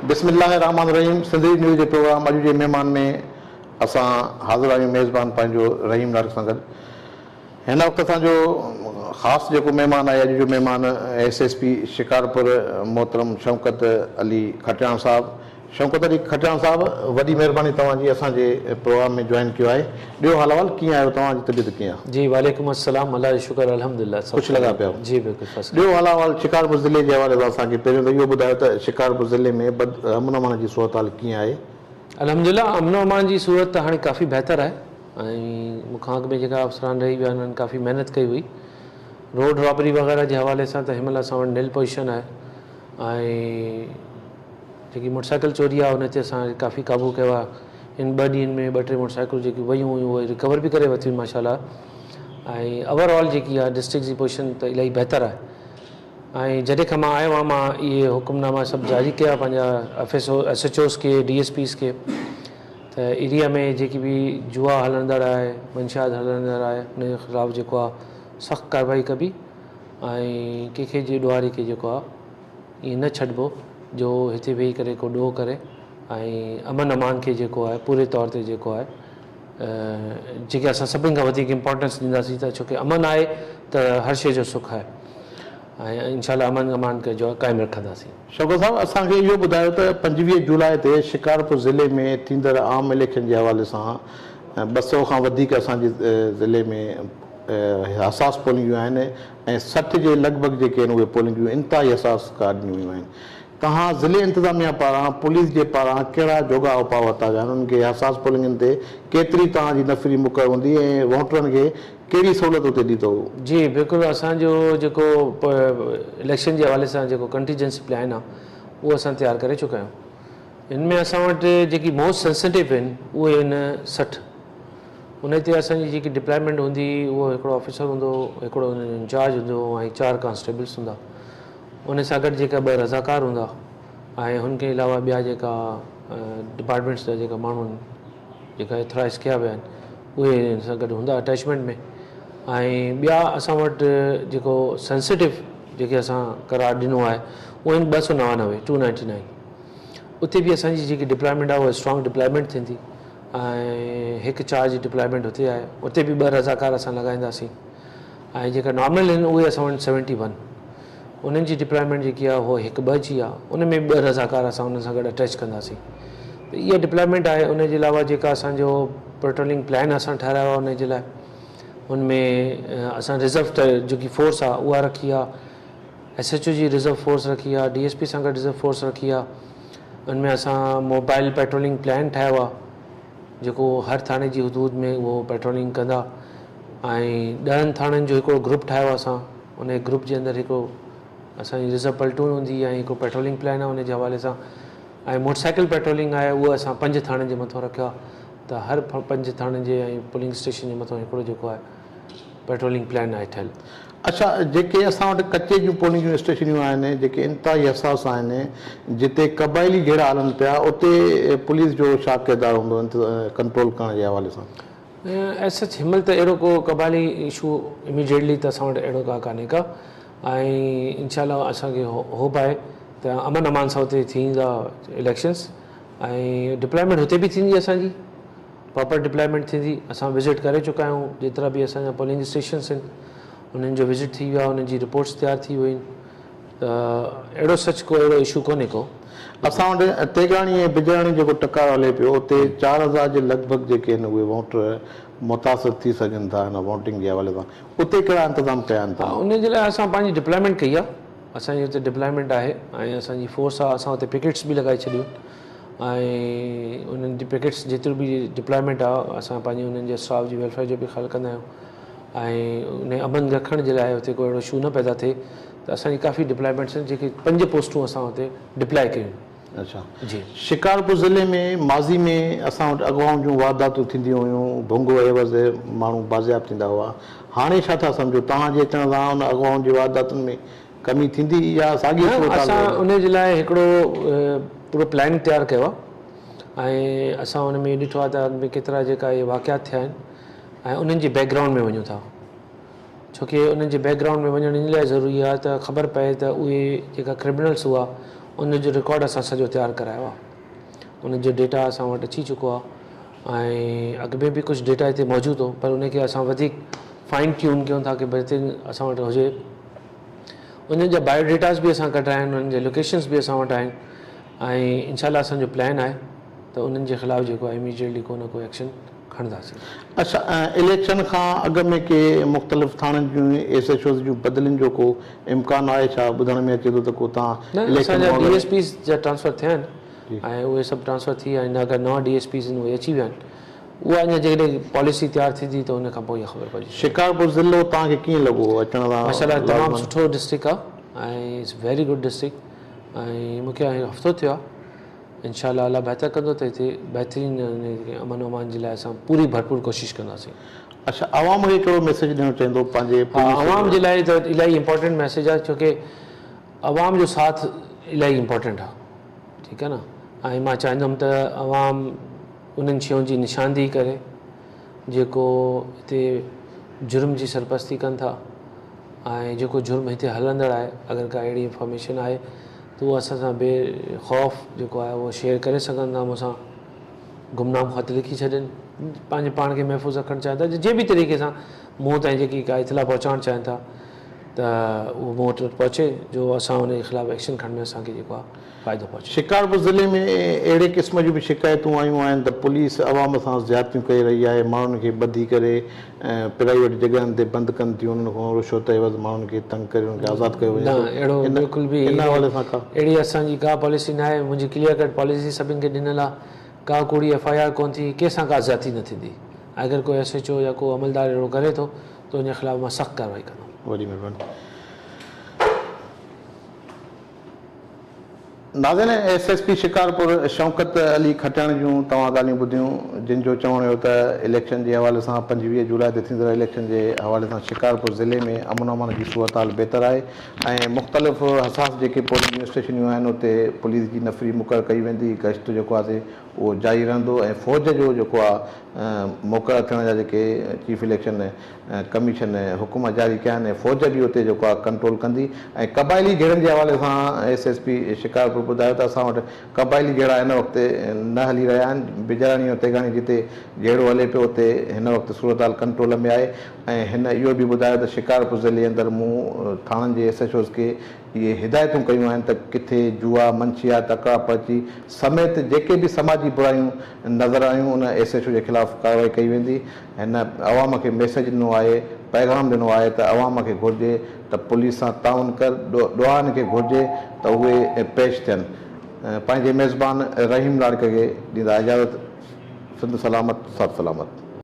बिस्मिल्लाहिर्रहमानिर्रहीम। सिंधी न्यूज़ जे प्रोग्राम अॼु जे महिमान में असां हाज़िर आहियूं मेज़बान पंहिंजो रहीम नारिक सां गॾु। हिन वक़्तु असांजो ख़ासि जेको महिमान आहे, अॼु जो महिमान SSP शिकारपुर मोहतरम शौकत अली खटियाण साहिबु। शौकत अली खटियाण साहिबु, वॾी महिरबानी तव्हांजी असांजे प्रोग्राम में जॉइन कयो आहे। ॿियो हाल अहिवाल कीअं आहियो, तव्हांजी तबियत कीअं आहे? जी वालेकुम अस्सलाम, अल्लाह जो शुक्र, अल्हम्दुलिल्लाह। कुझु लॻा पिया? जी बिल्कुलु। ॿियो हाल अहिवाल शिकारपुर ज़िले जे हवाले सां असांखे पहिरियों त इहो ॿुधायो त शिकारपुर ज़िले में अमन अमान जी सूरत हाल कीअं आहे? अल्हम्दुलिल्लाह, अमन अमान जी सूरत त हाणे काफ़ी बहितर आहे ऐं मूंखां अॻु में जेका अफ़सरान रही विया उन्हनि काफ़ी महिनत कई हुई। रोड रॉबरी वग़ैरह जे हवाले सां त हिनमहिल असां वटि निल पोजीशन आहे ऐं जेकी मोटरसाइकिल चोरी आहे उन ते असां काफ़ी क़ाबू कयो आहे। इन 2 ॾींहंनि में 2-3 मोटरसाइकिलूं जेकी वियूं हुयूं उहे रिकवर बि करे वरितियूं माशाल्लाह। ऐं ओवरऑल जेकी आहे डिस्ट्रिक्ट जी पोजीशन त इलाही बहितर आहे। ऐं जॾहिं खां मां आयो आहियां, मां इहे हुकुमनामा सभु जारी कया पंहिंजा SHOs खे, DSPs खे, त एरिया में जेकी बि जुआ हलंदड़ आहे, मंशात हलंदड़ आहे, उन जे ख़िलाफ़ु जेको आहे सख़्तु कार्रवाई कबी ऐं कंहिंखे जे ॾुआरी खे जेको आहे ईअं न छॾिबो जो हिते वेही करे को ॾोह करे ऐं अमन अमान खे जेको आहे पूरे तौर ते जेको आहे जेके असां सभिनि खां वधीक इम्पोर्टेंस ॾींदासीं त छोकी अमन आहे त हर शइ जो सुख आहे ऐं इंशाल्लाह अमन अमान खे जो क़ाइमु रखंदासीं। शौकत साहिबु, असांखे इहो ॿुधायो त 25 जुलाई ते शिकारपुर ज़िले में थींदड़ आम इलेक्शन जे हवाले सां 200 खां वधीक असांजे ज़िले में हसास पोलिंगियूं आहिनि ऐं 60 जे लॻभॻि जेके आहिनि उहे पोलिंगियूं इंतिहाई हसास कार्ड ॾिनियूं आहिनि। तव्हां ज़िले इंतिज़ामिया पारां, पुलिस जे पारां कहिड़ा जोगा उपाउ वरिता विया आहिनि? उन्हनि खे हसास पोलिंगनि ते केतिरी तव्हांजी नफ़री मुक़ररु हूंदी ऐं वोटरनि खे कहिड़ी सहूलियत उते ॾी अथव? जी बिल्कुलु, असांजो जेको इलेक्शन जे हवाले सां जेको कंटीजेंसी प्लान आहे उहो असां तयारु करे चुका आहियूं। हिन में असां वटि जेकी मोस्ट सेंसिटिव आहिनि उहे आहिनि 60। उन ते असांजी जेकी डिप्लॉयमेंट हूंदी उहो हिकिड़ो ऑफिसर हूंदो, हिकिड़ो इंचार्ज हूंदो ऐं 4 कांस्टेबल्स हूंदा। उन सां गॾु जेका 2 रज़ाकार हूंदा ऐं हुनखे अलावा ॿिया जेका डिपार्टमेंट्स जा जेका माण्हू आहिनि जेका एथराइज़ कया विया आहिनि उहे हिन सां गॾु हूंदा अटैचमेंट में। ऐं ॿिया असां वटि जेको सेंसिटिव जेके असां करार ॾिनो आहे उहे आहिनि 299 उते बि असांजी जेकी डिप्लॉयमेंट आहे उहा स्ट्रॉन्ग डिप्लॉयमेंट थींदी ऐं 1 चार्ज डिप्लॉयमेंट हुते आहे, उते बि 2 रज़ाकार असां लॻाईंदासीं। ऐं जेका नॉर्मल आहिनि उहे असां वटि 71, उन्हनि जी डिप्लॉयमेंट जेकी आहे उहो 1-2 जी आहे, उन में 2 रज़ाकार असां उन सां गॾु अटैच कंदासीं। त इहा डिप्लॉयमेंट आहे। उन जे अलावा जेका असांजो पेट्रोलिंग प्लान असां ठाहिरायो आहे उन जे लाइ, उनमें असां रिज़र्व जेकी फोर्स आहे उहा रखी आहे, SHO जी रिज़र्व फोर्स रखी आहे, DSP सां गॾु रिज़र्व फोर्स रखी आहे। उनमें असां मोबाइल पेट्रोलिंग प्लान ठाहियो आहे जेको हर थाणे जी हदूद में उहो पेट्रोलिंग कंदा ऐं 10 थाणनि जो हिकिड़ो ग्रुप ठाहियो आहे असां। उन ग्रुप जे अंदरि हिकिड़ो असांजी रिज़र्व पलटून हूंदी ऐं हिकिड़ो पेट्रोलिंग प्लान आहे उन जे हवाले सां। ऐं मोटरसाइकिल पेट्रोलिंग आहे उहा असां 5 थाणनि जे मथां रखियो आहे, त हर 5 थाणनि जे ऐं पुलिंग स्टेशन जे मथां हिकिड़ो जेको आहे पेट्रोलिंग प्लान आहे ठहियलु। अच्छा, जेके असां वटि कचे जूं पोलिंग स्टेशनियूं आहिनि जेके इंतिहाई हसास आहिनि, जिते क़बाइली जहिड़ा हलनि पिया, उते पुलिस जो छा किरदारु हूंदो कंट्रोल करण जे हवाले सां? सच हिनमहिल त अहिड़ो को क़बाइली इशू इमीडिएटली त असां वटि अहिड़ो का कान्हे का ऐं इंशाल्लाह असांखे होप आहे त अमन अमान सां हुते थींदा इलेक्शन्स ऐं डिप्लॉयमेंट हुते बि थींदी, असांजी प्रॉपर डिप्लॉयमेंट थींदी। असां विज़िट करे चुका आहियूं, जेतिरा बि असांजा पोलिंग स्टेशन्स आहिनि उन्हनि जो विज़िट थी वियो आहे, उन्हनि जी रिपोर्ट्स तयारु थी वियूं आहिनि। त अहिड़ो सच को अहिड़ो इशू कोन्हे को। असां वटि तेगाणी ऐं बिजराणी जेको टकराव हले पियो उते 4000 जे लॻभॻि जेके आहिनि उहे वोटर मुतासिर थी सघनि था हिन वोटिंग जे हवाले सां, उते कहिड़ा इंतज़ाम कया आहिनि? उन जे लाइ असां पंहिंजी डिप्लॉयमेंट कई आहे, असांजी हुते डिप्लॉयमेंट आहे ऐं असांजी फोर्स आहे। असां हुते पिकेट्स बि लॻाए छॾियूं ऐं उन्हनि जी पिकेट्स जेतिरी बि डिप्लॉयमेंट आहे असां पंहिंजी उन्हनि जे स्टाफ जी वेलफेयर जो बि ख़्यालु कंदा आहियूं ऐं उन अमन रखण जे लाइ हुते कोई अहिड़ो इशू न पैदा थिए। त असांजी काफ़ी डिप्लॉयमेंट्स आहिनि जेके 5 पोस्टूं असां हुते डिप्लॉय कयूं। अच्छा जी, शिकारपुर ज़िले में माज़ी में असां वटि अॻवाउनि जूं वारदातूं थींदियूं हुयूं, भुंग एवज़ माण्हू बाज़ियाब थींदा हुआ। हाणे छा था सम्झो, तव्हांजे अचण सां उन अॻवाउनि जी वारदातुनि में कमी थींदी या साॻी? असां उन जे लाइ हिकिड़ो पूरो प्लान तयारु कयो आहे ऐं असां उन में ॾिठो आहे त उन में केतिरा जेका इहे वाक़ियात थिया आहिनि ऐं उन्हनि जे बैकग्राउंड में वञूं था, छोकी उन्हनि जे बैकग्राउंड में वञण इन लाइ ज़रूरी आहे त ख़बर पए त उहे जेका क्रिमिनल्स हुआ उनजो रिकॉर्ड असां सॼो तयारु करायो आहे, उनजो डेटा असां वटि अची चुको आहे ऐं अॻ में बि कुझु डेटा हिते मौजूदु हो, पर उनखे असां वधीक फाइन ट्यून कयूं था की बहितरीनु असां वटि हुजे। उन्हनि जा बायोडेटास बि असां कढाया आहिनि, उन्हनि जा लोकेशन्स बि असां वटि आहिनि ऐं इनशाला असांजो प्लान आहे त उन्हनि जे ख़िलाफ़ु जेको आहे इमीडिएटली को न को एक्शन खणंदासीं। अच्छा, इलेक्शन खां अॻु में के मुख़्तलिफ़ थाणनि जूं SHOs जूं बदिलियुनि जो को इम्कान आहे छा? ॿुधण में अचे थो त को तव्हां न, असांजा DSPs जा ट्रांसफर थिया आहिनि ऐं उहे सभु ट्रांसफर थी विया आहिनि। अगरि नवां DSPs आहिनि उहे अची विया आहिनि, उहा अञा जेकॾहिं पॉलिसी तयारु थींदी त उन खां पोइ इहा ख़बर पइजी। शिकारपुर ज़िलो तव्हांखे कीअं लॻो अचण सां? माशाल्लाह तमामु सुठो डिस्ट्रिक्ट आहे ऐं इट्स वेरी गुड डिस्ट्रिक्ट ऐं मूंखे हफ़्तो थियो आहे। इंशाअल्लाह अल्लाह बहितर कंदो त हिते बहितरीनु अमन अमान जे लाइ असां पूरी भरपूर कोशिशि कंदासीं। अच्छा, आवाम खे कहिड़ो मैसेज ॾियणु चाहींदो पंहिंजे? आवाम जे लाइ त इलाही इंपॉर्टेंट मैसेज आहे, छोकी आवाम जो साथ इलाही इंपॉर्टेंट आहे, ठीकु आहे न। ऐं मां चाहींदुमि त आवाम उन्हनि शयुनि जी निशानदेही करे जेको हिते जुर्म जी सरपस्ती कनि था ऐं जेको जुर्म हिते हलंदड़ आहे, अगरि का अहिड़ी इंफॉर्मेशन आहे त उहो असां सां बेख़ौफ़ जेको आहे उहो शेयर करे सघनि था मूंसां। गुमनाम ख़त लिखी छॾनि, पंहिंजे पाण खे महफ़ूज़ रखणु चाहिनि था, जंहिं बि तरीक़े सां मूं ताईं जेकी का इतला पहुचाइणु चाहिनि था त उहो मूं वटि पहुचे जो असां उनजे ख़िलाफ़ु एक्शन खणण में असांखे जेको आहे फ़ाइदो पहुचे। शिकारपुर ज़िले में अहिड़े क़िस्म जूं बि शिकायतूं आयूं आहिनि त पुलिस आवाम सां ज़्यादतियूं करे रही आहे, माण्हुनि खे ॿधी करे प्राइवेट जॻहियुनि ते बंदि कनि थियूं, उन्हनि खां रिश्वत एवज़ माण्हुनि खे तंग करे उन्हनि खे आज़ादु कयो वञे। न, अहिड़ो बिल्कुलु बि इन हवाले सां का अहिड़ी असांजी का पॉलिसी न आहे। मुंहिंजी क्लियर कट पॉलिसी सभिनि खे ॾिनल आहे, का कूड़ी FIR कोन थी, कंहिंसां का ज़्यादती न थींदी। अगरि कोई SHO या को अमलदार अहिड़ो करे थो त उनजे ख़िलाफ़ु मां सख़्तु कार्रवाई कंदुमि। वॾी महिरबानी। नाज़रीन, SSP शिकारपुर शौकत अली खटण जूं तव्हां ॻाल्हियूं ॿुधियूं, जिन जो चवणु हुयो त इलेक्शन जे हवाले सां 25 जुलाई ते थींदड़ इलेक्शन जे हवाले सां शिकारपुर ज़िले में अमन अमान जी सूरत हाल बहितर आहे ऐं मुख़्तलिफ़ हसास जेके पोलिंग स्टेशनियूं आहिनि उते पुलिस जी नफ़री मुक़ररु कई वेंदी। गश्त जेको आहे उहो जारी रहंदो ऐं फ़ौज जो जेको आहे मुक़ररु थियण जा जेके चीफ इलेक्शन कमीशन हुकुम जारी कया आहिनि, फ़ौज बि उते जेको आहे कंट्रोल कंदी। ऐं क़बाइली घेड़नि जे हवाले सां SSP शिकारपुर ॿुधायो त असां वटि क़बाइली घेड़ा हिन वक़्तु न हली रहिया आहिनि। बिजराणी ऐं तेगाणी जिते घेड़ो हले पियो उते हिन वक़्तु सूरत हाल कंट्रोल में आहे। ऐं हिन इहो बि ॿुधायो त शिकारपुर ज़िले अंदरि मूं थाणनि जे SHOs खे इहे हिदायतूं कयूं आहिनि त किथे जुआ, मंशिया, तकड़ा पर्ची समेत जेके बि समाजी बुरायूं नज़र आयूं उन SHO जे ख़िलाफ़ु कार्रवाई कई वेंदी। हिन अवाम खे मैसेज ॾिनो आहे, पैगाम ॾिनो आहे त अवाम खे घुरिजे त पुलिस सां ताउन कर, ॾोहान खे घुरिजे त उहे पेश थियनि। पंहिंजे मेज़बान रहीम लाड़के खे ॾींदा इजाज़त। सिंध सलामत, सब सलामत।